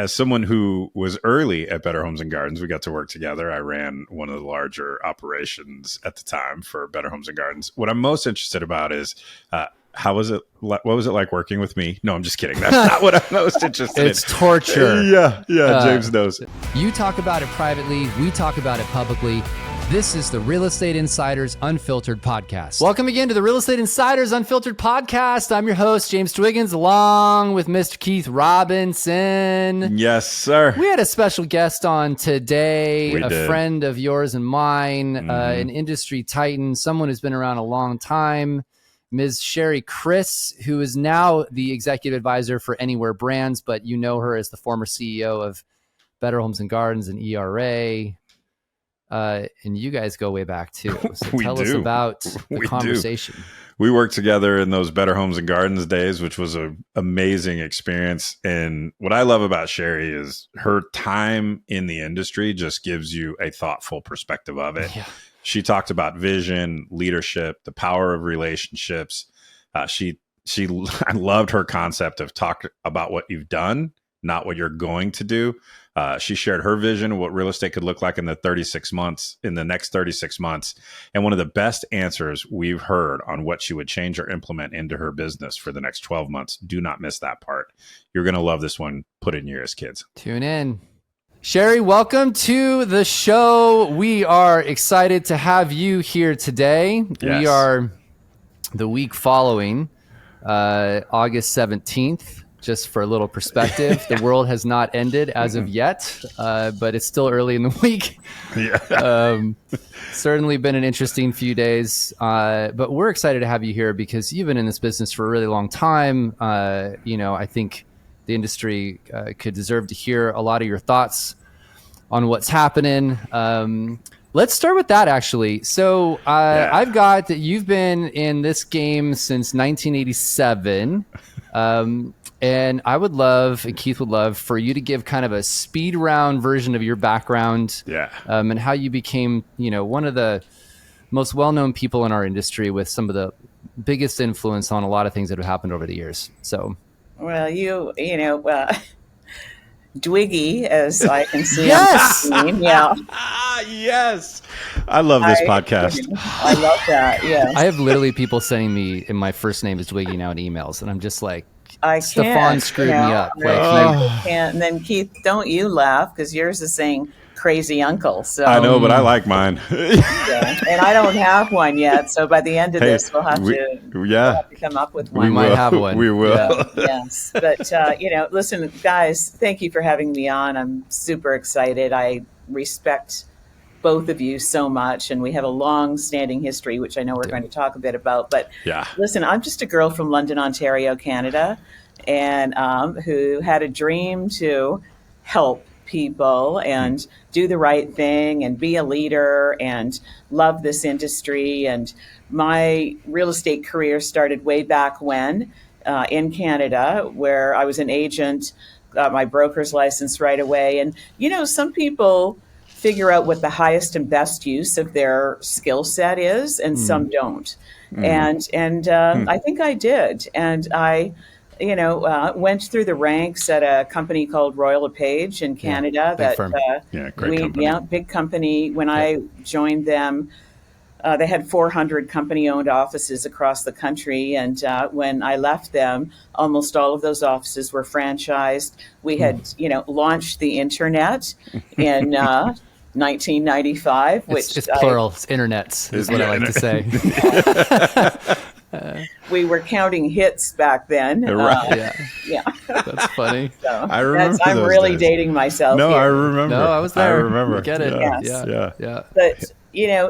as someone who was early at Better Homes and Gardens, we got to work together. I ran one of the larger operations at the time for Better Homes and Gardens. What I'm most interested about is how was it? What was it like working with me? No, I'm just kidding. That's not what I'm most interested in. It's torture. Yeah, James knows. You talk about it privately. We talk about it publicly. This is the Real Estate Insiders Unfiltered podcast. Welcome again to the Real Estate Insiders Unfiltered podcast. I'm your host, James Twiggins, along with Mr. Keith Robinson. Yes, sir. We had a special guest on today, We did. Friend of yours and mine, an industry titan, someone who's been around a long time, Ms. Sherry Chris, who is now the executive advisor for Anywhere Brands, but you know her as the former CEO of Better Homes and Gardens and ERA. And you guys go way back too. So tell us about the conversation. We worked together in those Better Homes and Gardens days, which was an amazing experience. And what I love about Sherry is her time in the industry just gives you a thoughtful perspective of it. Yeah. She talked about vision, leadership, the power of relationships. I loved her concept of talk about what you've done, not what you're going to do. She shared her vision of what real estate could look like in the next 36 months. And one of the best answers we've heard on what she would change or implement into her business for the next 12 months. Do not miss that part. You're going to love this one. Put in your ears, kids. Tune in. Sherry, welcome to the show. We are excited to have you here today. Yes. We are the week following August 17th. Just for a little perspective, the world has not ended as of yet, but it's still early in the week. Yeah. Certainly been an interesting few days, but we're excited to have you here because you've been in this business for a really long time. I think the industry could deserve to hear a lot of your thoughts on what's happening. Let's start with that, actually. So I've got that you've been in this game since 1987. And I would love, and Keith would love, for you to give kind of a speed round version of your background, and how you became, one of the most well-known people in our industry with some of the biggest influence on a lot of things that have happened over the years. So, well, Dwiggy, as I can see. Yes. Yes. I love this podcast. I love that. Yes. I have literally people sending me, and my first name is Dwiggy now in emails, and I'm just like, Stefan screwed me up. I can't. And then Keith, don't you laugh because yours is saying crazy uncle. So I know, but I like mine. Yeah. And I don't have one yet. So by the end of this, we'll have to come up with one. We might have one. We will. Yeah. Yes. But, listen, guys, thank you for having me on. I'm super excited. I respect both of you so much, and we have a long-standing history, which I know we're going to talk a bit about. But listen, I'm just a girl from London, Ontario, Canada, and who had a dream to help people and do the right thing and be a leader and love this industry. And my real estate career started way back when in Canada, where I was an agent, got my broker's license right away. And, some people figure out what the highest and best use of their skill set is, and some don't. And I think I did. And I, went through the ranks at a company called Royal LePage in Canada. Big firm. Great company. Big company. When I joined them, they had 400 company-owned offices across the country. And when I left them, almost all of those offices were franchised. We had, launched the internet in 1995, which it's plural. It's internets is what I like to say. We were counting hits back then. Right. That's funny. So I remember. I'm really dating myself. No, here. I remember. No, I was there. I remember. Get it? Yes. Yeah. But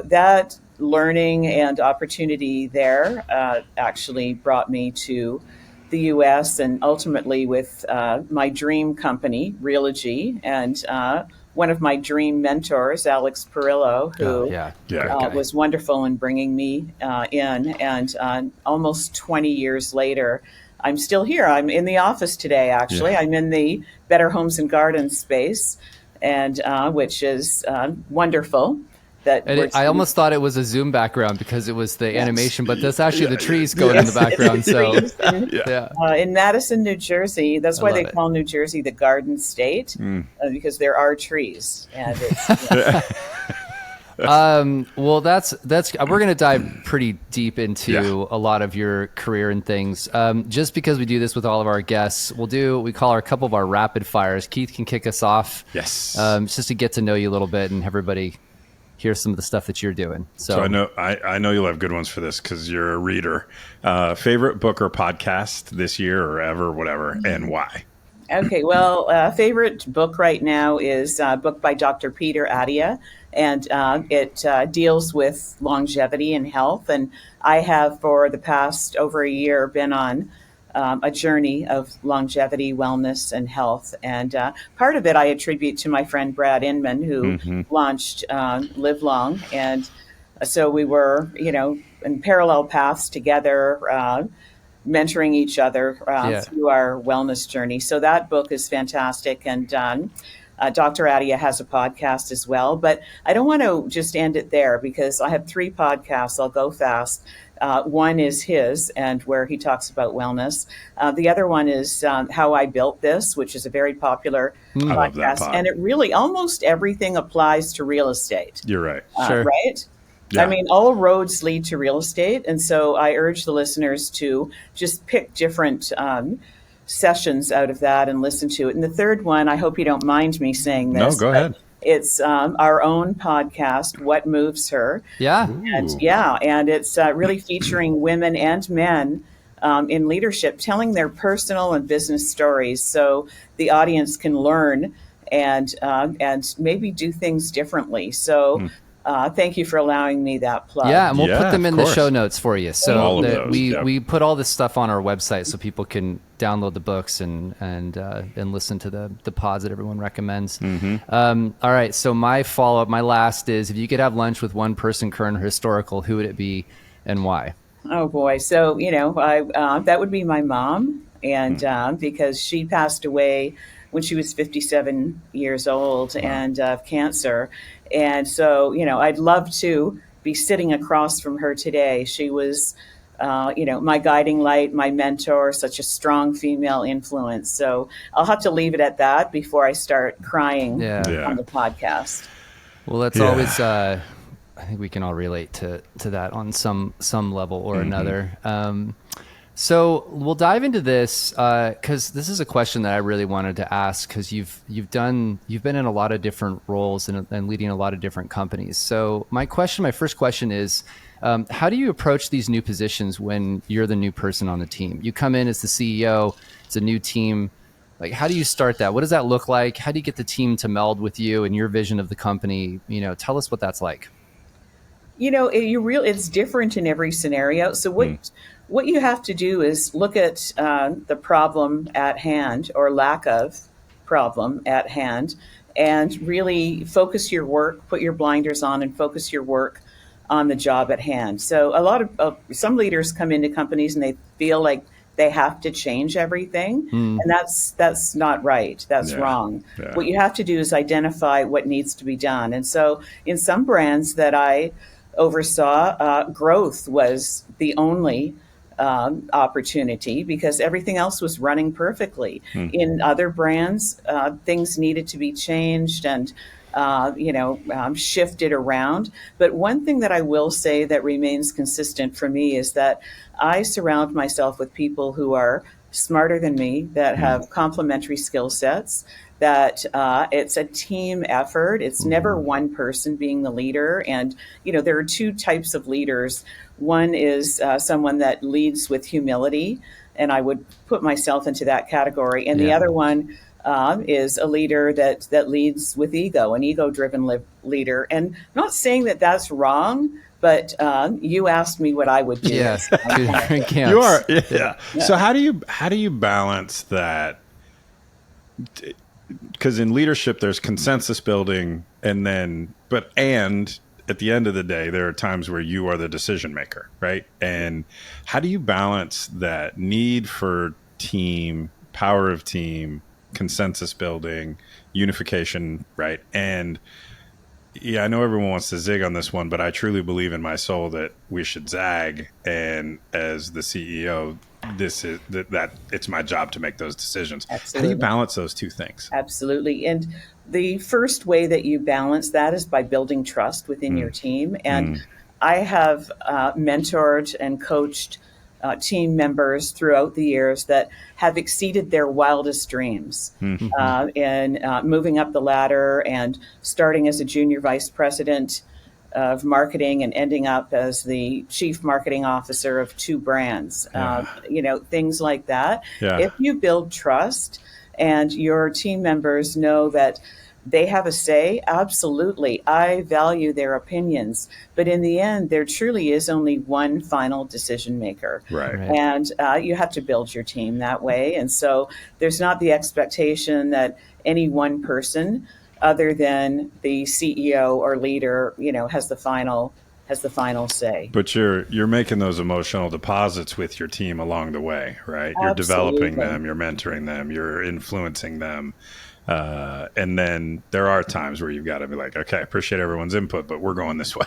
that learning and opportunity there actually brought me to the U.S. and ultimately with my dream company, Realogy, and one of my dream mentors, Alex Perillo, who was wonderful in bringing me in. And almost 20 years later, I'm still here. I'm in the office today, actually. I'm in the Better Homes and Gardens space, and which is wonderful. that And we're I almost thought it was a Zoom background because it was the animation, but that's actually the trees going in the background. So in Madison, New Jersey. That's why they call New Jersey the Garden State, because there are trees, and it's. Well, that's we're going to dive pretty deep into a lot of your career and things. Just because we do this with all of our guests, we call a couple of our rapid fires. Keith can kick us off. Yes. Just to get to know you a little bit and everybody hear some of the stuff that you're doing. So I know you'll have good ones for this because you're a reader. Favorite book or podcast this year or ever, whatever, and why? Okay, well, favorite book right now is a book by Dr. Peter Attia, and it deals with longevity and health. And I have, for the past over a year, been on a journey of longevity, wellness, and health. And part of it I attribute to my friend Brad Inman, who launched Live Long. And so we were, in parallel paths together, mentoring each other through our wellness journey. So that book is fantastic. And Dr. Attia has a podcast as well. But I don't want to just end it there because I have 3 podcasts. I'll go fast. One is his, and where he talks about wellness. The other one is How I Built This, which is a very popular podcast. love that pod. And it really, almost everything applies to real estate. You're right. Sure. Right? Yeah. I mean, all roads lead to real estate. And so I urge the listeners to just pick different sessions out of that and listen to it. And the third one, I hope you don't mind me saying this. No, go ahead. It's our own podcast, What Moves Her. Yeah. And it's really featuring women and men in leadership, telling their personal and business stories so the audience can learn and maybe do things differently. So thank you for allowing me that plug. Yeah, and we'll put them in the course. show notes for you. So All of those, we put all this stuff on our website so people can download the books and listen to the pods that everyone recommends. All right, so my follow-up, my last is, if you could have lunch with one person, current or historical, who would it be and why? Oh boy. So, that would be my mom. And because she passed away when she was 57 years old and of cancer. And so, I'd love to be sitting across from her today. She was, my guiding light, my mentor, such a strong female influence. So I'll have to leave it at that before I start crying on the podcast. Well, that's always, I think we can all relate to that on some level or another. So we'll dive into this because this is a question that I really wanted to ask, because you've been in a lot of different roles and leading a lot of different companies. So my first question is, how do you approach these new positions when you're the new person on the team? You come in as the CEO, it's a new team. Like, how do you start that? What does that look like? How do you get the team to meld with you and your vision of the company? Tell us what that's like. It's different in every scenario. So what you have to do is look at the problem at hand, or lack of problem at hand, and really focus your work, put your blinders on and focus your work on the job at hand. So a lot of some leaders come into companies and they feel like they have to change everything. And that's not right. That's wrong. Yeah. What you have to do is identify what needs to be done. And so in some brands that I oversaw, growth was the only opportunity because everything else was running perfectly. In other brands, things needed to be changed and shifted around. But one thing that I will say that remains consistent for me is that I surround myself with people who are smarter than me, that have complementary skill sets, that it's a team effort. It's never one person being the leader. And, there are 2 types of leaders. One is someone that leads with humility, and I would put myself into that category. And the other one is a leader that leads with ego, an ego-driven leader. And not saying that that's wrong, but you asked me what I would do. Yes, you are. Yeah. So how do you balance that? Because in leadership, there's consensus building, and at the end of the day, there are times where you are the decision maker, right? And how do you balance that need for team, power of team, consensus building, unification, right? And Yeah, I know everyone wants to zig on this one, but I truly believe in my soul that we should zag. And as the CEO, this is that it's my job to make those decisions. How do you Absolutely. balance those two things? Absolutely. And the first way that you balance that is by building trust within your team. And I have mentored and coached team members throughout the years that have exceeded their wildest dreams in moving up the ladder and starting as a junior vice president of marketing and ending up as the chief marketing officer of two brands, things like that. Yeah. If you build trust and your team members know that they have a say, absolutely. I value their opinions. But in the end, there truly is only one final decision maker. Right. And you have to build your team that way. And so there's not the expectation that any one person, other than the CEO or leader, has the final say. But you're making those emotional deposits with your team along the way, right? You're developing them, you're mentoring them, you're influencing them. And then there are times where you've got to be like, okay, I appreciate everyone's input, but we're going this way.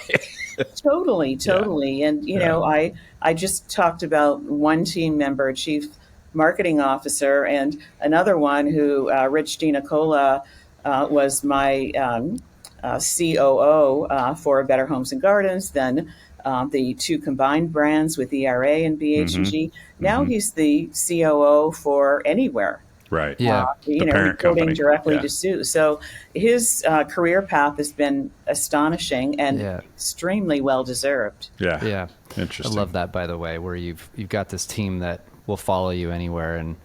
Totally. Yeah. And, I just talked about one team member, chief marketing officer, and another one who, Rich DiNicola, was my COO for Better Homes and Gardens, then the two combined brands with ERA and BH&G. Now he's the COO for Anywhere. Right. Yeah. Reporting directly to Sue. So his career path has been astonishing and extremely well deserved. Yeah. Yeah. Interesting. I love that, by the way, where you've got this team that will follow you anywhere, and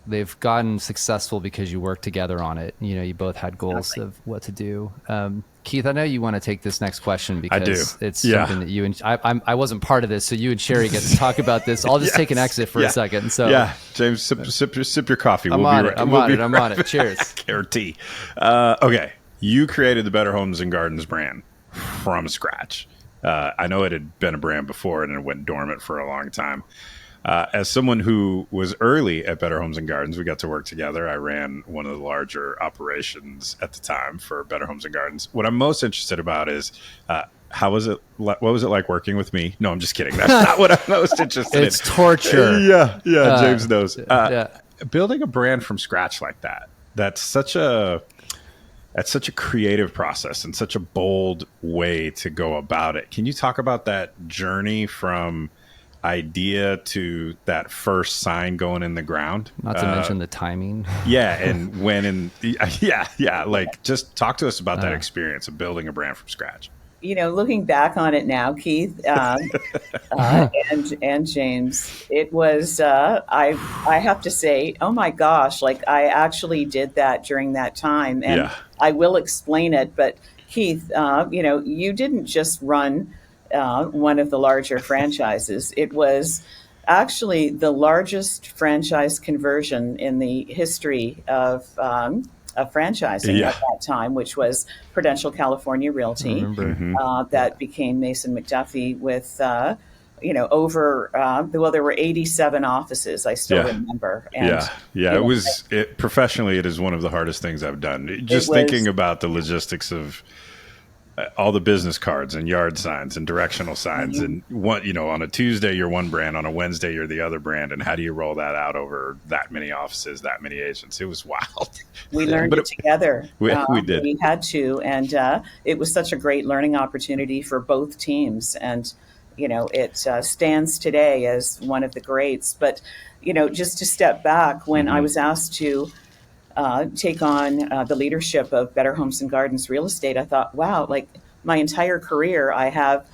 they've gotten successful because you work together on it. You both had goals of what to do. Keith, I know you want to take this next question because it's something that you and I wasn't part of this, so you and Sherry get to talk about this. I'll just take an exit for a second. So James, sip your coffee. I'm on it. Cheers. Or tea. Okay, you created the Better Homes and Gardens brand from scratch. I know it had been a brand before and it went dormant for a long time. As someone who was early at Better Homes and Gardens, we got to work together. I ran one of the larger operations at the time for Better Homes and Gardens. What I'm most interested about is how was it? What was it like working with me? No, I'm just kidding. That's not what I'm most interested in. It's torture. Yeah, James knows. Building a brand from scratch like that, that's such a creative process and such a bold way to go about it. Can you talk about that journey from idea to that first sign going in the ground? Not to mention the timing. And when like just talk to us about that experience of building a brand from scratch. Looking back on it now, Keith and James, it was I have to say, oh my gosh, like I actually did that during that time, and I will explain it. But Keith, you didn't just run one of the larger franchises. It was actually the largest franchise conversion in the history of franchising at that time, which was Prudential California Realty, that became Mason McDuffie with, over, there were 87 offices, I still remember. And, professionally, it is one of the hardest things I've done. Just thinking about the logistics of all the business cards and yard signs and directional signs, and on a Tuesday you're one brand, on a Wednesday you're the other brand, and how do you roll that out over that many offices, that many agents? It was wild. We learned it together. We did. We had to, and it was such a great learning opportunity for both teams, and it stands today as one of the greats. But just to step back, when I was asked to take on the leadership of Better Homes and Gardens Real Estate, I thought, wow, like my entire career, I have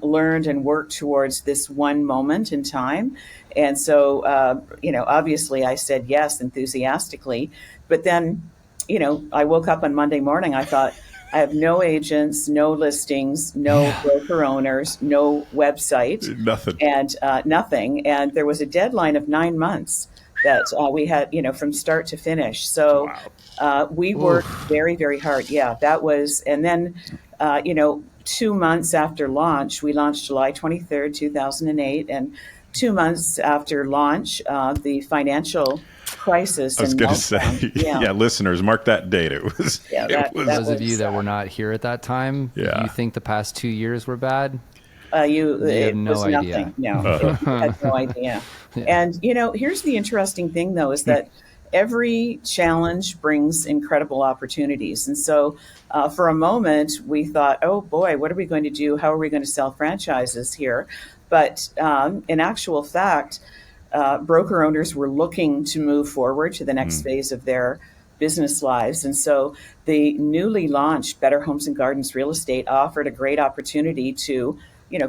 learned and worked towards this one moment in time. And so, obviously I said yes enthusiastically. But then, I woke up on Monday morning, I thought, I have no agents, no listings, no broker owners, no website. Nothing. And nothing. And there was a deadline of 9 months that we had, from start to finish. So we worked very, very hard. Yeah, that was, and then, 2 months after launch, we launched July 23rd, 2008. And 2 months after launch, the financial crisis I was and going to meltdown. say, yeah, listeners, mark that date. It was, Yeah, it was, Those of you that were not here at that time, Yeah. you think the past 2 years were bad? You have it no was idea. nothing. No, you had no idea. And here's the interesting thing, though, is that every challenge brings incredible opportunities. And so, for a moment, we thought, "Oh boy, what are we going to do? How are we going to sell franchises here?" But in actual fact, broker owners were looking to move forward to the next phase of their business lives. And so the newly launched Better Homes and Gardens Real Estate offered a great opportunity to,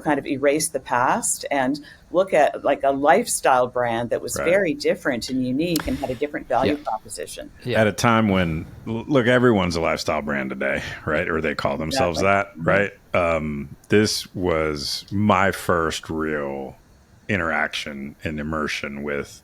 kind of erase the past and look at like a lifestyle brand that was Right. very different and unique and had a different value Yeah. proposition. Yeah. at a time when, look, everyone's a lifestyle brand today, right? Or they call themselves Exactly. that, right? This was my first real interaction and immersion with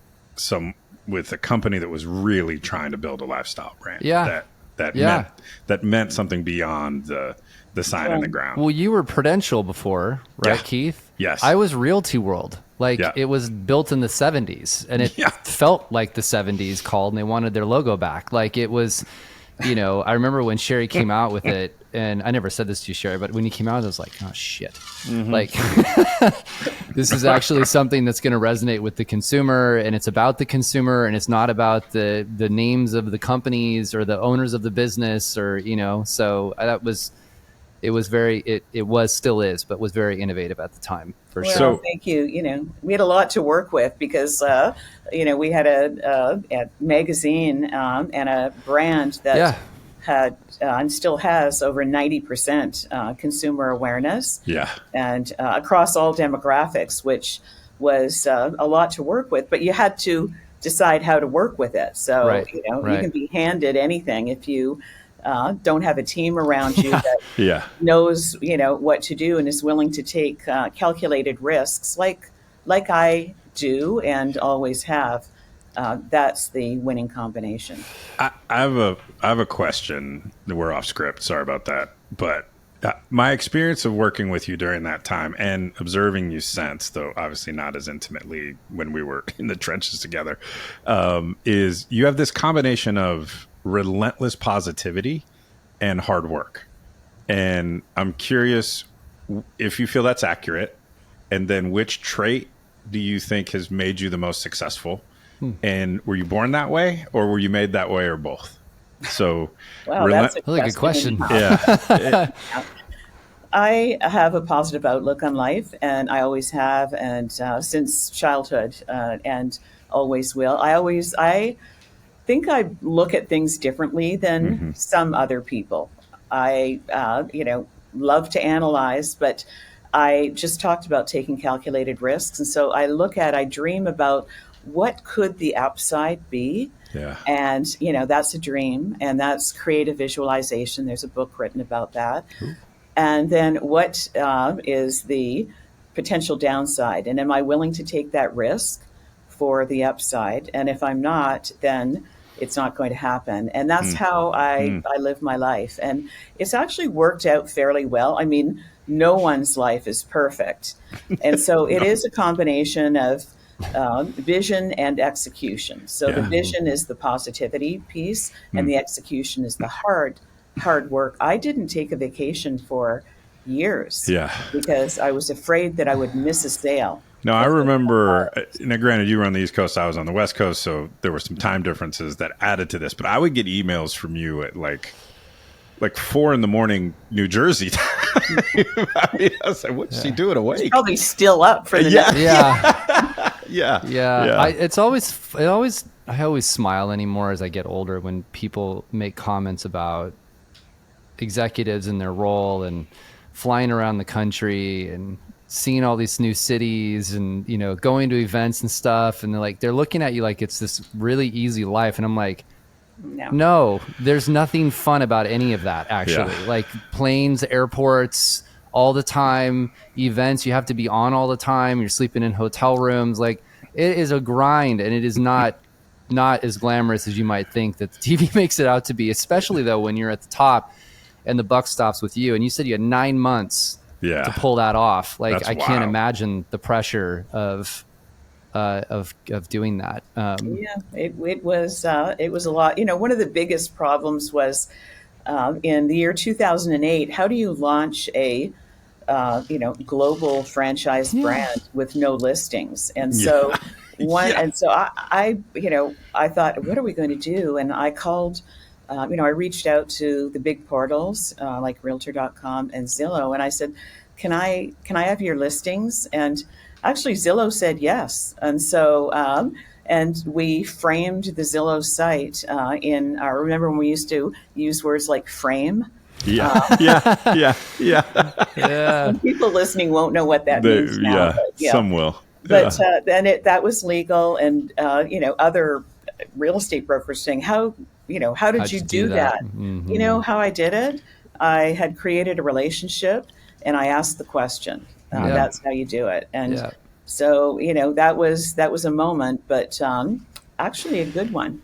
a company that was really trying to build a lifestyle brand. Yeah. That meant something beyond the sign in the ground. Well, you were Prudential before, right, Yeah. Keith? Yes. I was Realty World. Like, Yeah. it was built in the 70s, and it felt like the 70s called, and they wanted their logo back. Like, it was, I remember when Sherry came out with it, and I never said this to you, Sherry, but when he came out, I was like, oh, shit. Like, this is actually something that's going to resonate with the consumer, and it's about the consumer, and it's not about the names of the companies or the owners of the business, or, so that was... It was still is, but was very innovative at the time, for Well, sure. thank you. We had a lot to work with because, we had a magazine and a brand that had and still has over 90% consumer awareness. Yeah. And across all demographics, which was a lot to work with, but you had to decide how to work with it. So, Right. you Right. can be handed anything if you don't have a team around you that Yeah. knows, what to do and is willing to take calculated risks like I do and always have. That's the winning combination. I have a question. We're off script. Sorry about that. But my experience of working with you during that time and observing you since, though obviously not as intimately when we were in the trenches together, is you have this combination of relentless positivity and hard work. And I'm curious if you feel that's accurate, and then which trait do you think has made you the most successful? And were you born that way, or were you made that way, or both? So, Wow, that's a good question. Yeah. I have a positive outlook on life, and I always have, and since childhood, and always will. I think I look at things differently than some other people. I, love to analyze, but I just talked about taking calculated risks. And so I dream about what could the upside be? Yeah. And, that's a dream, and that's creative visualization. There's a book written about that. And then what is the potential downside? And am I willing to take that risk for the upside? And if I'm not, then it's not going to happen. And that's how I live my life. And it's actually worked out fairly well. I mean, no one's life is perfect. And so it is a combination of vision and execution. So the vision is the positivity piece, and the execution is the hard work. I didn't take a vacation for years because I was afraid that I would miss a sale. No, I remember, now granted, you were on the East Coast, I was on the West Coast, so there were some time differences that added to this, but I would get emails from you at like 4 a.m, New Jersey time. I was like, what's she doing awake? She's probably still up for the next. I always smile anymore as I get older when people make comments about executives and their role and flying around the country and seeing all these new cities and, going to events and stuff. And they're looking at you like it's this really easy life. And I'm like, no, there's nothing fun about any of that, actually. Like planes, airports, all the time, events, you have to be on all the time. You're sleeping in hotel rooms. Like, it is a grind, and it is not as glamorous as you might think that the TV makes it out to be, especially though when you're at the top and the buck stops with you. And you said you had 9 months to pull that off. Like, That's I can't wild. imagine the pressure of of doing that. Yeah, it was a lot. One of the biggest problems was in the year 2008. How do you launch a global franchise Yeah. brand with no listings? And Yeah. so Yeah. I thought, what are we going to do? And I called, I reached out to the big portals like Realtor.com and Zillow, and I said, can I have your listings? And actually, Zillow said yes, and so. And we framed the Zillow site in. Remember when we used to use words like frame? Yeah. Yeah. Yeah. Yeah. Yeah. Some people listening won't know what that means now, Yeah. but yeah. Some will. But Yeah. then that was legal, and other real estate brokers saying, how did How'd you you do do that? that? You Mm-hmm. know how I did it? I had created a relationship, and I asked the question. Yeah. That's how you do it. And Yeah. so that was a moment, but actually a good one.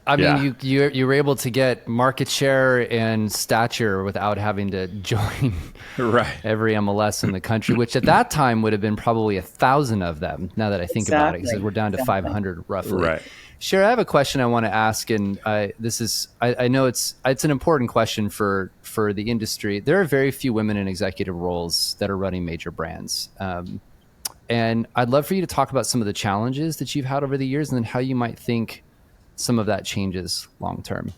I Yeah. mean, you were able to get market share and stature without having to join Right. every MLS in the country, which at that time would have been probably 1,000 of them. Now that I think about it, because Exactly. we're down to Exactly. 500 roughly. Right. Sure, I have a question I want to ask, and this is I know it's an important question for the industry. There are very few women in executive roles that are running major brands. And I'd love for you to talk about some of the challenges that you've had over the years, and then how you might think some of that changes long term.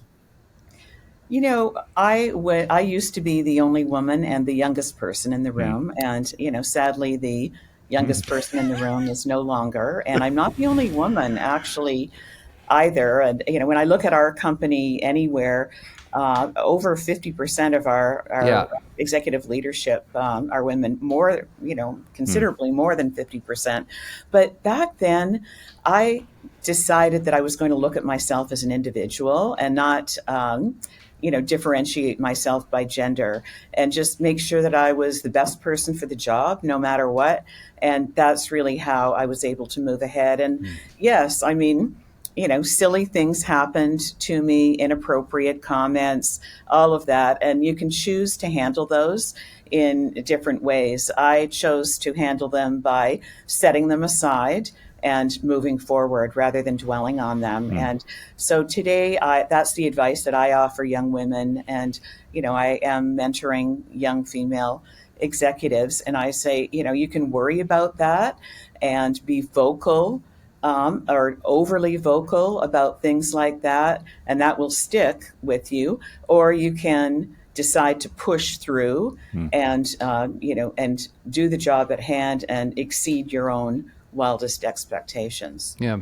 I used to be the only woman and the youngest person in the room, and sadly, the youngest person in the room is no longer. And I'm not the only woman, actually, either. And when I look at our company anywhere, over 50% of our Yeah. executive leadership are women, more, considerably more than 50%. But back then, I decided that I was going to look at myself as an individual and not, differentiate myself by gender, and just make sure that I was the best person for the job, no matter what. And that's really how I was able to move ahead. And yes, I mean, silly things happened to me, inappropriate comments, all of that. And you can choose to handle those in different ways. I chose to handle them by setting them aside and moving forward rather than dwelling on them. And so today, that's the advice that I offer young women. And, I am mentoring young female executives. And I say, you can worry about that and be vocal or overly vocal about things like that, and that will stick with you. Or you can decide to push through and and do the job at hand and exceed your own wildest expectations. Yeah.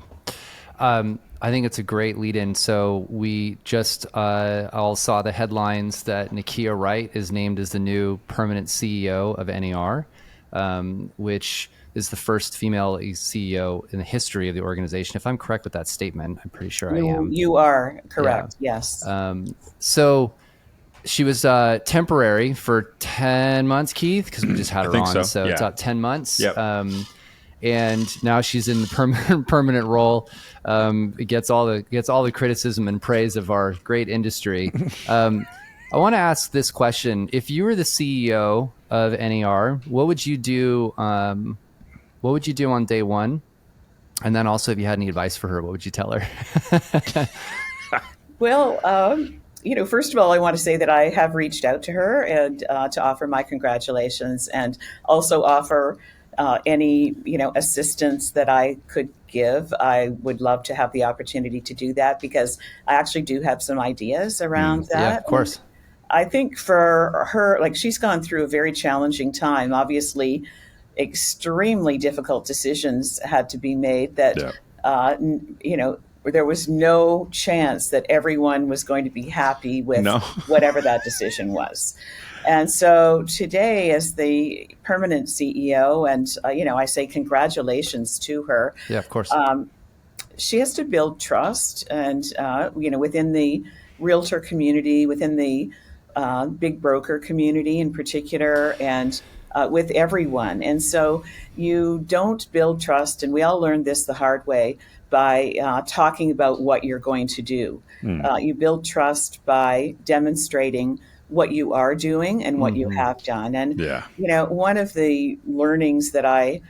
I think it's a great lead in. So we just all saw the headlines that Nakia Wright is named as the new permanent CEO of NAR, which is the first female CEO in the history of the organization. If I'm correct with that statement, I'm pretty sure I am. You are correct. Yeah. Yes. So she was temporary for 10 months, Keith, because we just had her think on. so. It's Yeah. about 10 months. Yep. And now she's in the permanent role. It gets all the criticism and praise of our great industry. I want to ask this question: if you were the CEO of NAR, what would you do? What would you do on day one? And then also, if you had any advice for her, what would you tell her? Well, first of all, I want to say that I have reached out to her and to offer my congratulations, and also offer any assistance that I could give. I would love to have the opportunity to do that, because I actually do have some ideas around that. Yeah, of course. I think for her, like, she's gone through a very challenging time. Obviously, extremely difficult decisions had to be made that, there was no chance that everyone was going to be happy with whatever that decision was. And so today, as the permanent CEO, and, I say congratulations to her. Yeah, of course. She has to build trust, and, within the realtor community, within the big broker community in particular, and with everyone. And so you don't build trust, and we all learned this the hard way, by talking about what you're going to do. You build trust by demonstrating what you are doing and what you have done. And, one of the learnings that I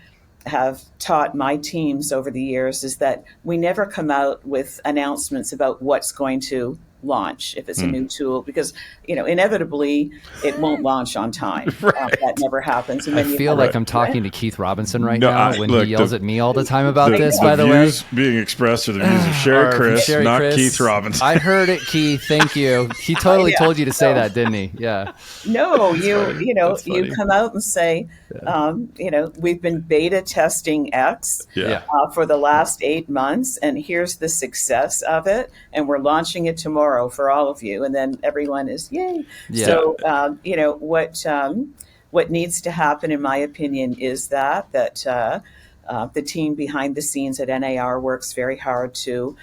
have taught my teams over the years is that we never come out with announcements about what's going to launch if it's a new tool, because inevitably it won't launch on time. That never happens. And I then you feel have like I'm talking to Keith Robinson right No, now when look, he yells at me all the time about this, by the the way. views being expressed are the views of Sherry Or from Chris, Sherry not Chris. Keith Robinson. I heard it, Keith. Thank you. He totally Yeah. told you to say that, didn't he? Yeah. No, funny. That's you funny. come out and say, we've been beta testing X Yeah. for the last 8 months, and here's the success of it, and we're launching it tomorrow for all of you, and then everyone is yay. Yeah. So what needs to happen, in my opinion, is that the team behind the scenes at NAR works very hard to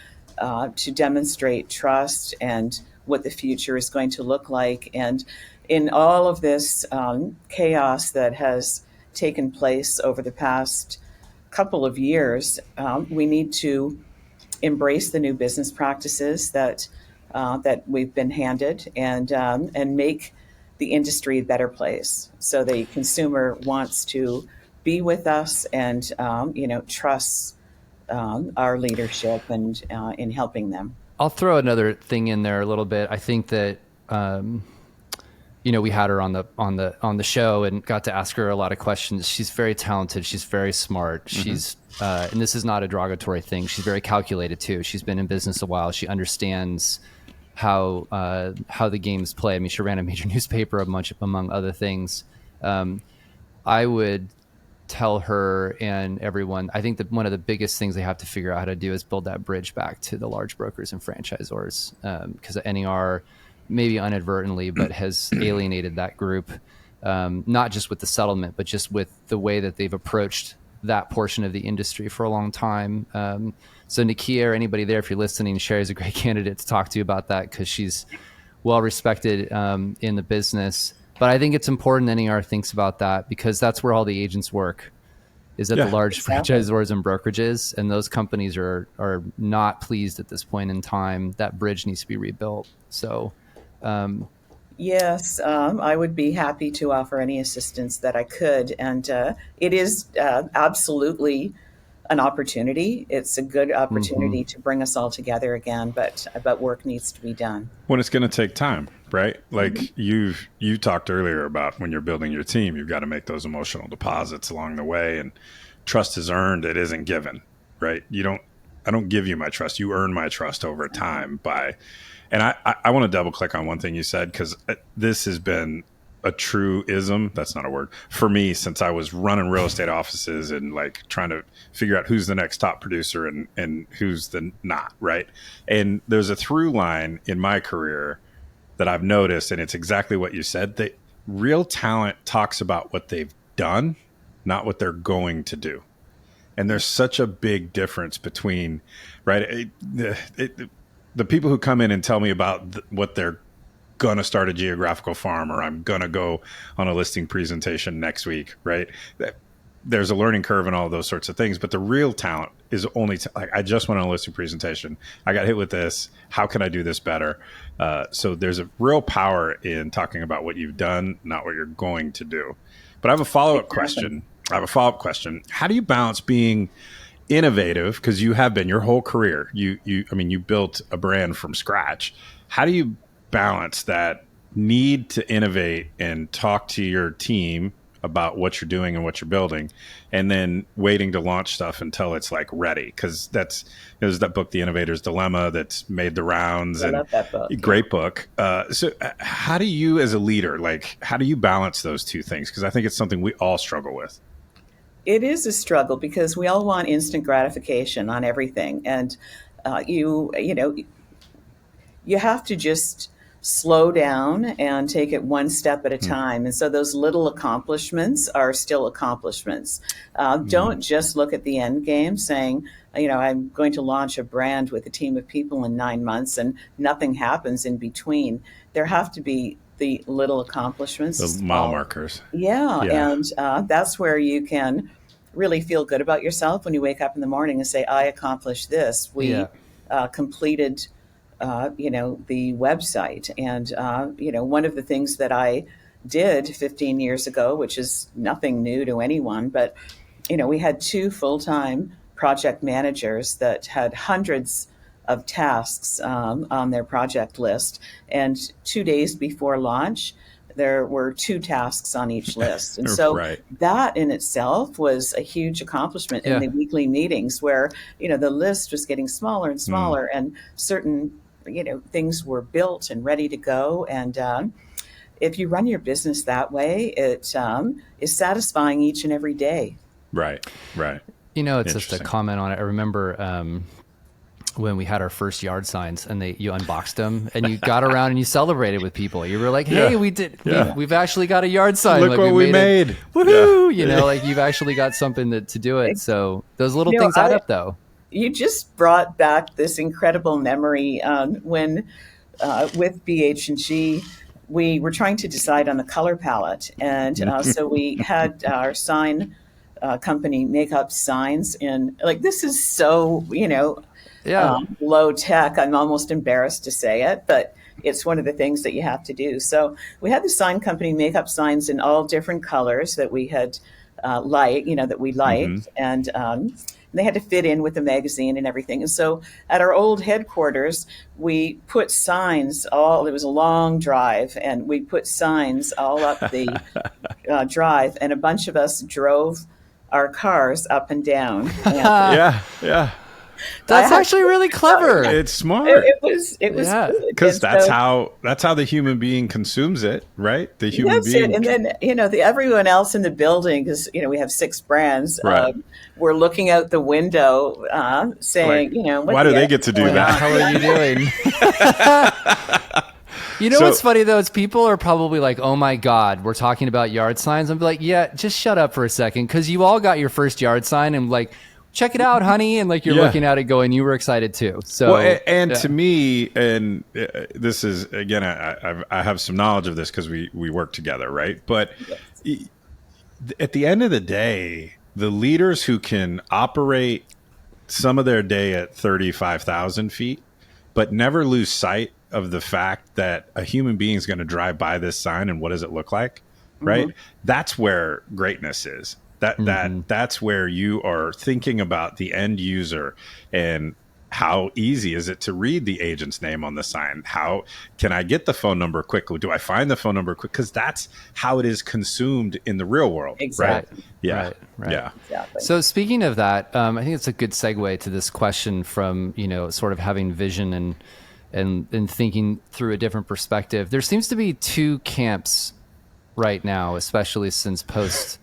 demonstrate trust and what the future is going to look like. And in all of this chaos that has taken place over the past couple of years, we need to embrace the new business practices that we've been handed, and make the industry a better place, so the consumer wants to be with us and trusts our leadership and in helping them. I'll throw another thing in there a little bit. I think that we had her on the show and got to ask her a lot of questions. She's very talented. She's very smart. She's and this is not a derogatory thing. She's very calculated too. She's been in business a while. She understands how the games play. I mean, she ran a major newspaper among other things. I would tell her and everyone, I think that one of the biggest things they have to figure out how to do is build that bridge back to the large brokers and franchisors, because NER, maybe inadvertently, but has alienated that group, not just with the settlement, but just with the way that they've approached that portion of the industry for a long time. So Nakia, or anybody there, if you're listening, Sherry's a great candidate to talk to about that, because she's well respected in the business. But I think it's important NER thinks about that, because that's where all the agents work, is at the large franchisors and brokerages, and those companies are not pleased at this point in time. That bridge needs to be rebuilt. So yes, I would be happy to offer any assistance that I could, and it is absolutely an opportunity. It's a good opportunity to bring us all together again, but work needs to be done. When it's going to take time, right? Like you talked earlier about when you're building your team, you've got to make those emotional deposits along the way, and trust is earned. It isn't given, right? I don't give you my trust. You earn my trust over time and I want to double click on one thing you said, because this has been a truism, that's not a word, for me since I was running real estate offices and like trying to figure out who's the next top producer and who's the not, right? And there's a through line in my career that I've noticed, and it's exactly what you said, that real talent talks about what they've done, not what they're going to do. And there's such a big difference between, right? The people who come in and tell me about what they're going to start a geographical farm, or I'm going to go on a listing presentation next week, right? There's a learning curve and all those sorts of things. But the real talent is only, like, I just went on a listing presentation. I got hit with this. How can I do this better? So there's a real power in talking about what you've done, not what you're going to do. But I have a follow-up question. How do you balance being innovative? Because you have been your whole career. You built a brand from scratch. How do you balance that need to innovate and talk to your team about what you're doing and what you're building, and then waiting to launch stuff until it's like ready? Because there's that book, The Innovator's Dilemma, that's made the rounds. I love that book. Great book. So how do you, as a leader, how do you balance those two things? Because I think it's something we all struggle with. It is a struggle because we all want instant gratification on everything, and you have to just slow down and take it one step at a time. And so those little accomplishments are still accomplishments. Don't just look at the end game saying, I'm going to launch a brand with a team of people in 9 months and nothing happens in between. There have to be the little accomplishments. The mile markers. Yeah. And that's where you can really feel good about yourself when you wake up in the morning and say, I accomplished this. We completed the website. And, one of the things that I did 15 years ago, which is nothing new to anyone, but we had two full-time project managers that had hundreds of tasks on their project list. And 2 days before launch, there were two tasks on each list. And so Right. that in itself was a huge accomplishment in Yeah. the weekly meetings where, the list was getting smaller and smaller and certain, things were built and ready to go. And if you run your business that way, it is satisfying each and every day. Right. Right. It's just a Interesting. comment on it. I remember when we had our first yard signs and you unboxed them and you got around and you celebrated with people. You were like, hey, Yeah. we did, Yeah. we've actually got a yard sign. Look like, what we made. it. Woohoo! Yeah. Like you've actually got something to do it. So those little things add up though. You just brought back this incredible memory when with BH&G, we were trying to decide on the color palette. And so we had our sign company make up signs in, like, this is so, low tech. I'm almost embarrassed to say it, but it's one of the things that you have to do. So we had the sign company make up signs in all different colors that we had that we liked. And they had to fit in with the magazine and everything. And so at our old headquarters, we put signs it was a long drive, and we put signs all up the drive, and a bunch of us drove our cars up and down. And Yeah. That's actually really clever. It's smart. It was Yeah. good. Because And that's how the human being consumes it, right? The human that's being. it. And then, everyone else in the building, because, we have 6 brands, Right. were looking out the window saying, what why do the they heck get to is do going that? on? How are you doing? So- What's funny though is people are probably like, oh my God, we're talking about yard signs. I'm like, yeah, just shut up for a second. Cause you all got your first yard sign and like, check it out, honey. And like, you're Yeah. looking at it going, you were excited too. So, And to me, and this is, again, I have some knowledge of this because we work together, right? But at the end of the day, the leaders who can operate some of their day at 35,000 feet, but never lose sight of the fact that a human being is going to drive by this sign and what does it look like, right? That's where greatness is. That's where you are thinking about the end user and how easy is it to read the agent's name on the sign? How can I get the phone number quickly? Do I find the phone number quick? Because that's how it is consumed in the real world. Exactly. Right? Yeah. Right. Yeah. Exactly. So speaking of that, I think it's a good segue to this question from, sort of having vision and thinking through a different perspective. There seems to be 2 camps right now, especially since post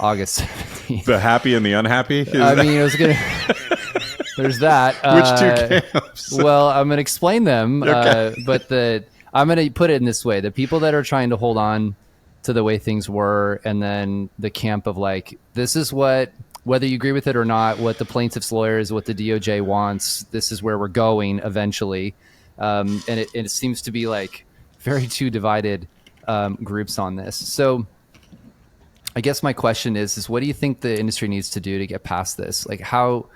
August 17th. The happy and the unhappy? There's that. Which 2 camps? Well, I'm going to explain them, Okay. but I'm going to put it in this way. The people that are trying to hold on to the way things were, and then the camp of like, this is what, whether you agree with it or not, what the plaintiff's lawyers, what the DOJ wants, this is where we're going eventually. And it seems to be like very 2 divided groups on this. So I guess my question is what do you think the industry needs to do to get past this? Like how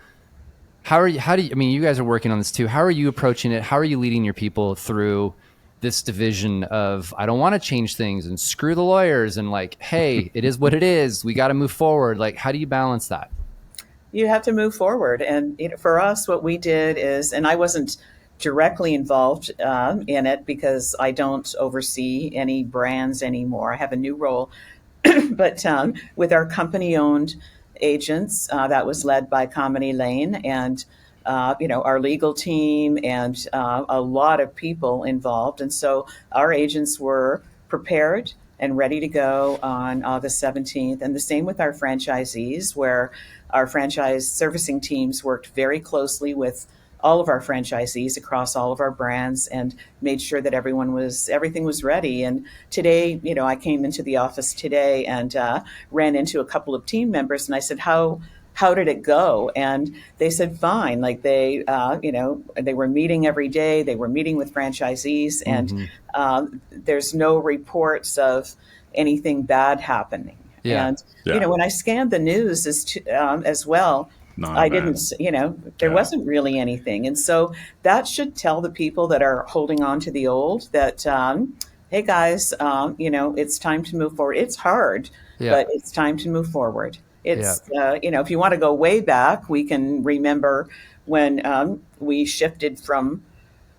do you, I mean, you guys are working on this too. How are you approaching it? How are you leading your people through this division of, I don't want to change things and screw the lawyers and like, hey, it is what it is. We got to move forward. Like, how do you balance that? You have to move forward. And for us, what we did is, and I wasn't directly involved in it because I don't oversee any brands anymore. I have a new role. But with our company-owned agents, that was led by Comedy Lane and, our legal team and a lot of people involved. And so our agents were prepared and ready to go on August 17th. And the same with our franchisees, where our franchise servicing teams worked very closely with all of our franchisees across all of our brands and made sure that everything was ready. And today, I came into the office today and ran into a couple of team members and I said, how did it go? And they said, fine. Like they were meeting every day. They were meeting with franchisees and there's no reports of anything bad happening. Yeah. And, when I scanned the news as well, I didn't, there wasn't really anything. And so that should tell the people that are holding on to the old that, hey guys, it's time to move forward. It's hard, but it's time to move forward. it's, if you want to go way back, we can remember when we shifted from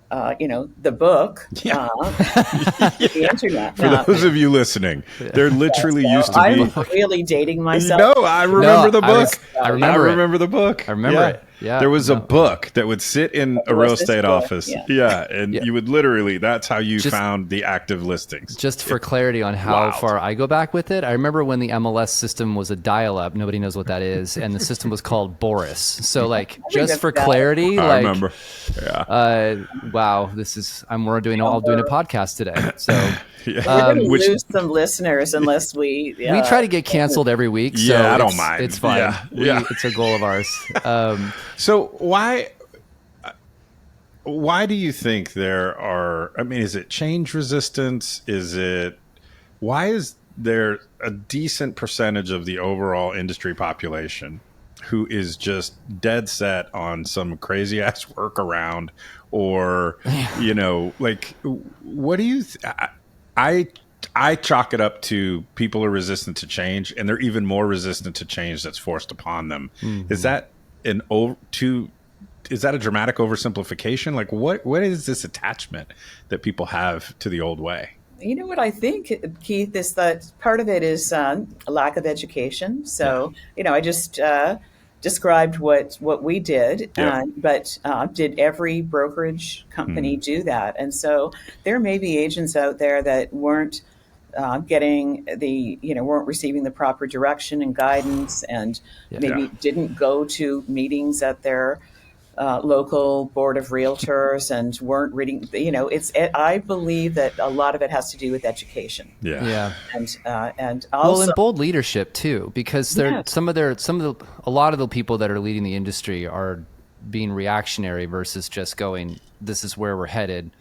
the book, the internet. For those of you listening, there literally used to be. I'm really dating myself. No, I remember the book. I remember the book. I remember it. Yeah. There was a book that would sit in a real estate office. Yeah. And you would literally, that's how you found the active listings. Just for clarity on how far I go back with it, I remember when the MLS system was a dial-up. Nobody knows what that is. And the system was called Boris. So like, just for clarity, I remember. Wow, I'll doing a podcast today. So we're going to lose some listeners unless we try to get canceled every week. So I don't mind. It's fine. It's a goal of ours. So why do you think there are, is it change resistance? Why is there a decent percentage of the overall industry population who is just dead set on some crazy ass workaround or, what do you, I chalk it up to people are resistant to change, and they're even more resistant to change that's forced upon them. Mm-hmm. Is that a dramatic oversimplification? Like what is this attachment that people have to the old way? You know what I think, Keith, is that part of it is a lack of education. So, I just described what we did, but did every brokerage company do that? And so there may be agents out there that weren't getting weren't receiving the proper direction and guidance, and maybe didn't go to meetings at their local board of realtors and weren't reading. I believe that a lot of it has to do with education. And also, and bold leadership too, because a lot of the people that are leading the industry are being reactionary versus just going, this is where we're headed.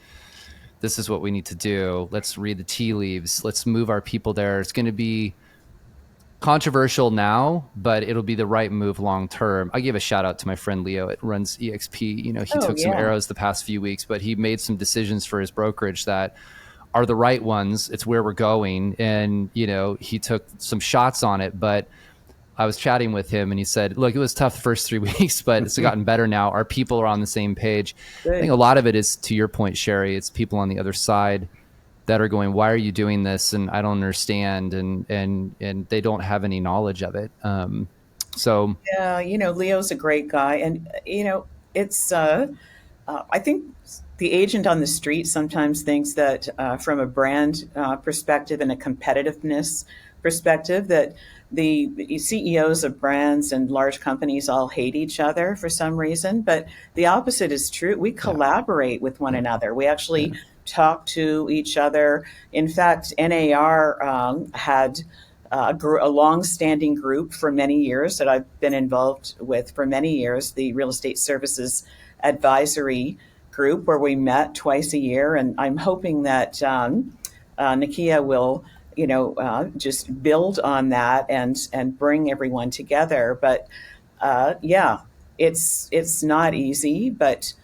This is what we need to do. Let's read the tea leaves. Let's move our people there. It's going to be controversial now, but it'll be the right move long term. I give a shout out to my friend Leo. It runs EXP. He took some arrows the past few weeks, but he made some decisions for his brokerage that are the right ones. It's where we're going. And, he took some shots on it, but I was chatting with him and he said, look, it was tough the first 3 weeks, but it's gotten better now. Our people are on the same page. Good. I think a lot of it is, to your point, Sherry, it's people on the other side that are going, why are you doing this? And I don't understand. And they don't have any knowledge of it. Leo's a great guy. And, it's, I think the agent on the street sometimes thinks that from a brand perspective and a competitiveness perspective, that the CEOs of brands and large companies all hate each other for some reason. But the opposite is true. We collaborate with one another. We actually talk to each other. In fact, NAR had a long-standing group for many years that I've been involved with for many years, the Real Estate Services Advisory Group, where we met twice a year. And I'm hoping that Nakia will just build on that and bring everyone together. But it's not easy, but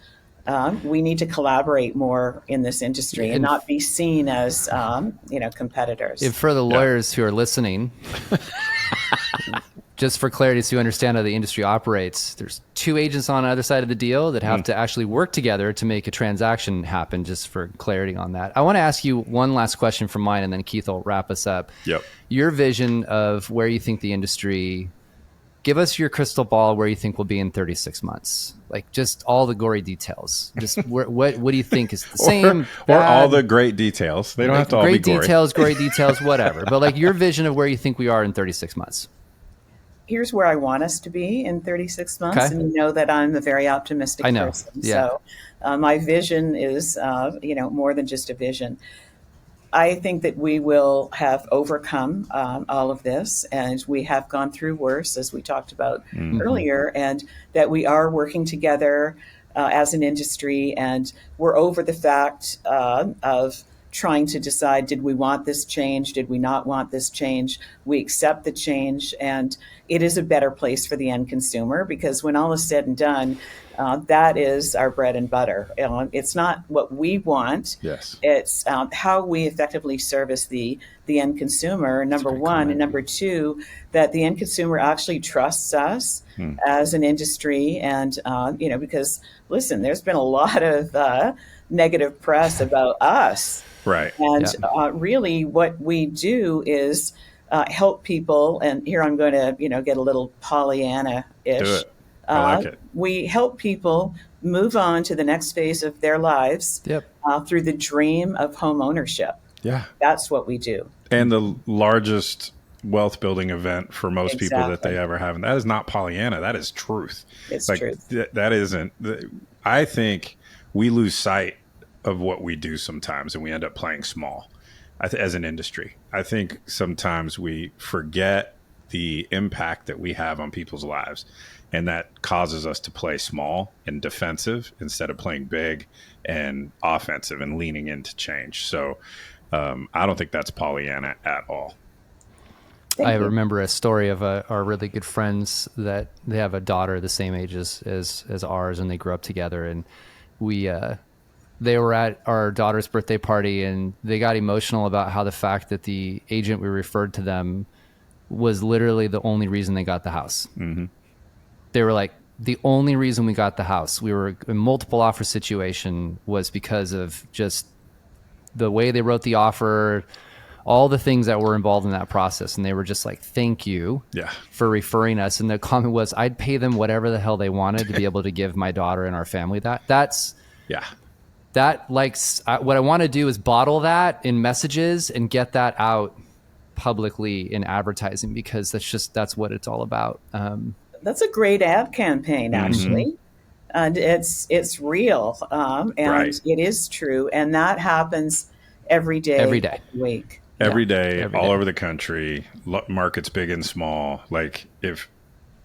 we need to collaborate more in this industry and not be seen as competitors. And for the lawyers who are listening, just for clarity, so you understand how the industry operates, there's two agents on either side of the deal that have to actually work together to make a transaction happen, just for clarity on that. I want to ask you one last question from mine, and then Keith will wrap us up. Yep. Your vision of where you think the industry, give us your crystal ball where you think we'll be in 36 months. Like just all the gory details. Just what do you think is the same? Or all the great details. They don't have to all be gory. Great details, whatever. But like your vision of where you think we are in 36 months. Here's where I want us to be in 36 months. Okay. And you know that I'm a very optimistic person. Yeah. So my vision is, more than just a vision. I think that we will have overcome all of this, and we have gone through worse, as we talked about earlier, and that we are working together as an industry, and we're over the fact of trying to decide, did we want this change? Did we not want this change? We accept the change, and it is a better place for the end consumer, because when all is said and done, that is our bread and butter. It's not what we want. Yes. It's how we effectively service the end consumer, number one. And number two, that the end consumer actually trusts us as an industry. And, because, listen, there's been a lot of negative press about us. Right. And really what we do is help people. And here I'm going to, get a little Pollyanna-ish. Do it. I like it. We help people move on to the next phase of their lives through the dream of home ownership. Yeah. That's what we do. And the largest wealth building event for most people that they ever have. And that is not Pollyanna. That is truth. It's like, truth. That isn't. I think we lose sight of what we do sometimes, and we end up playing small as an industry. I think sometimes we forget the impact that we have on people's lives. And that causes us to play small and defensive instead of playing big and offensive and leaning into change. So I don't think that's Pollyanna at all. I remember a story of our really good friends that they have a daughter the same age as ours, and they grew up together. And they were at our daughter's birthday party, and they got emotional about how the fact that the agent we referred to them was literally the only reason they got the house. Mm-hmm. They were like, the only reason we got the house, we were in multiple offer situation, was because of just the way they wrote the offer, all the things that were involved in that process. And they were just like, thank you for referring us. And the comment was, I'd pay them whatever the hell they wanted to be able to give my daughter and our family that. What I want to do is bottle that in messages and get that out publicly in advertising, because that's what it's all about. That's a great ad campaign, actually. Mm-hmm. And it's real. And it is true. And that happens every day. Every week. Every day, all over the country, markets big and small. Like,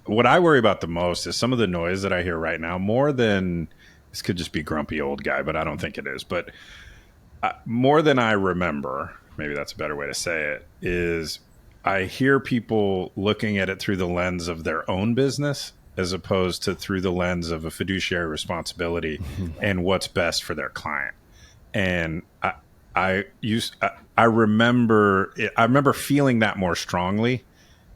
what I worry about the most is some of the noise that I hear right now, more than, this could just be grumpy old guy, but I don't think it is. But more than I remember, maybe that's a better way to say it, is I hear people looking at it through the lens of their own business as opposed to through the lens of a fiduciary responsibility and what's best for their client. And I remember feeling that more strongly,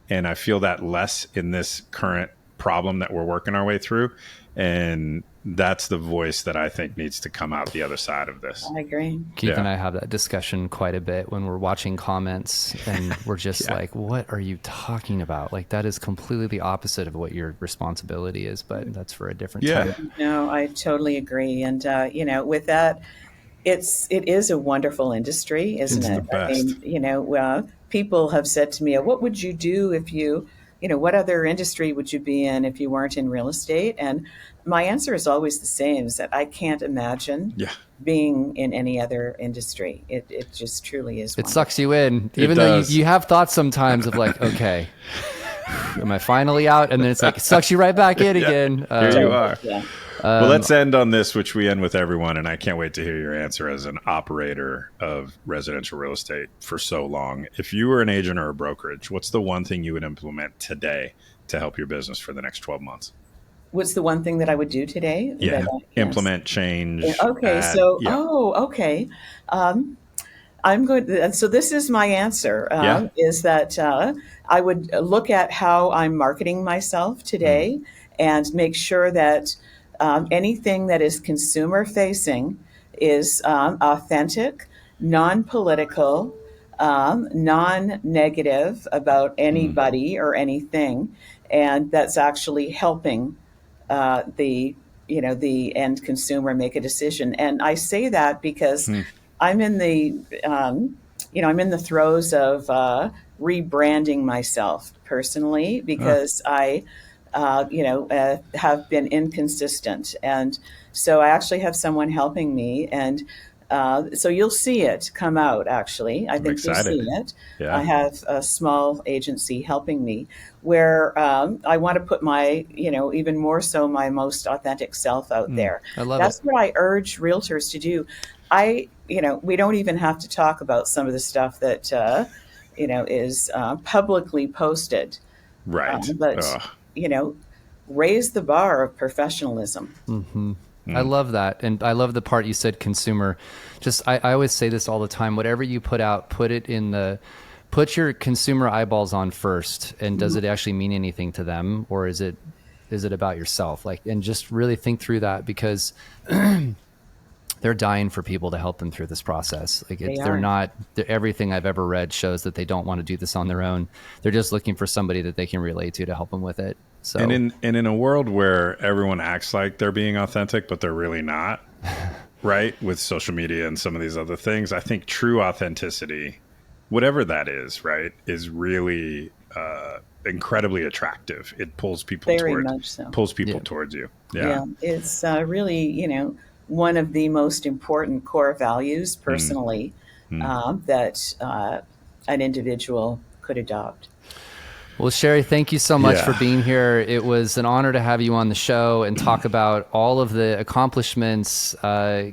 and I feel that less in this current problem that we're working our way through. And that's the voice that I think needs to come out the other side of this. I agree. Keith and I have that discussion quite a bit when we're watching comments, and we're just like, what are you talking about? Like, that is completely the opposite of what your responsibility is, but that's for a different time. No, I totally agree. And, with that, it is a wonderful industry, isn't it? The best. I mean, people have said to me, what would you do if what other industry would you be in if you weren't in real estate? And my answer is always the same, is that I can't imagine being in any other industry. It just truly is. It sucks you in, even though you have thoughts sometimes of like, okay, am I finally out? And then it's like, it sucks you right back in again. Here you are. Yeah. Well, let's end on this, which we end with everyone, and I can't wait to hear your answer as an operator of residential real estate for so long. If you were an agent or a brokerage, what's the one thing you would implement today to help your business for the next 12 months? What's the one thing that I would do today? Implement change. Okay. Okay. I'm going to, so this is my answer, is that I would look at how I'm marketing myself today and make sure that anything that is consumer facing is authentic, non-political, non-negative about anybody or anything, and that's actually helping the end consumer make a decision. And I say that because I'm in the I'm in the throes of rebranding myself personally, because I have been inconsistent. And so I actually have someone helping me. And so you'll see it come out, actually. I think you'll see it. Yeah. I have a small agency helping me where I want to put my, even more so my most authentic self out there. I love That's what I urge realtors to do. we don't even have to talk about some of the stuff that, is publicly posted. Right. But, raise the bar of professionalism. Mm-hmm. I love that. And I love the part you said consumer. I always say this all the time. Whatever you put out, put your consumer eyeballs on first. And does it actually mean anything to them? Or is it about yourself? And just really think through that, because they're dying for people to help them through this process. Everything I've ever read shows that they don't want to do this on their own. They're just looking for somebody that they can relate to help them with it. So, and in a world where everyone acts like they're being authentic, but they're really not, right? With social media and some of these other things, I think true authenticity, whatever that is, right, is really incredibly attractive. It pulls people towards you. Yeah. It's really, one of the most important core values personally that an individual could adopt. Well, Sherry, thank you so much for being here. It was an honor to have you on the show and talk about all of the accomplishments.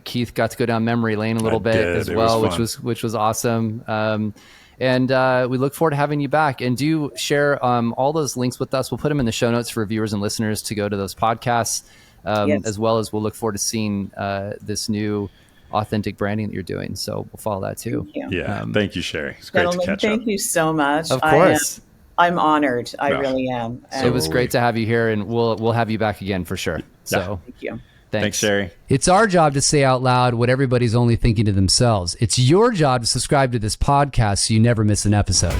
Keith got to go down memory lane a little bit as well, which was awesome. And we look forward to having you back. And do share all those links with us. We'll put them in the show notes for viewers and listeners to go to those podcasts, as well as we'll look forward to seeing this new authentic branding that you're doing. So we'll follow that too. Thank you. Yeah. Thank you, Sherry. It's great to catch up. Thank you so much. Of course. I'm honored. I really am. So it was great to have you here, and we'll have you back again for sure. So thank you. Thanks, Sherry. It's our job to say out loud what everybody's only thinking to themselves. It's your job to subscribe to this podcast so you never miss an episode.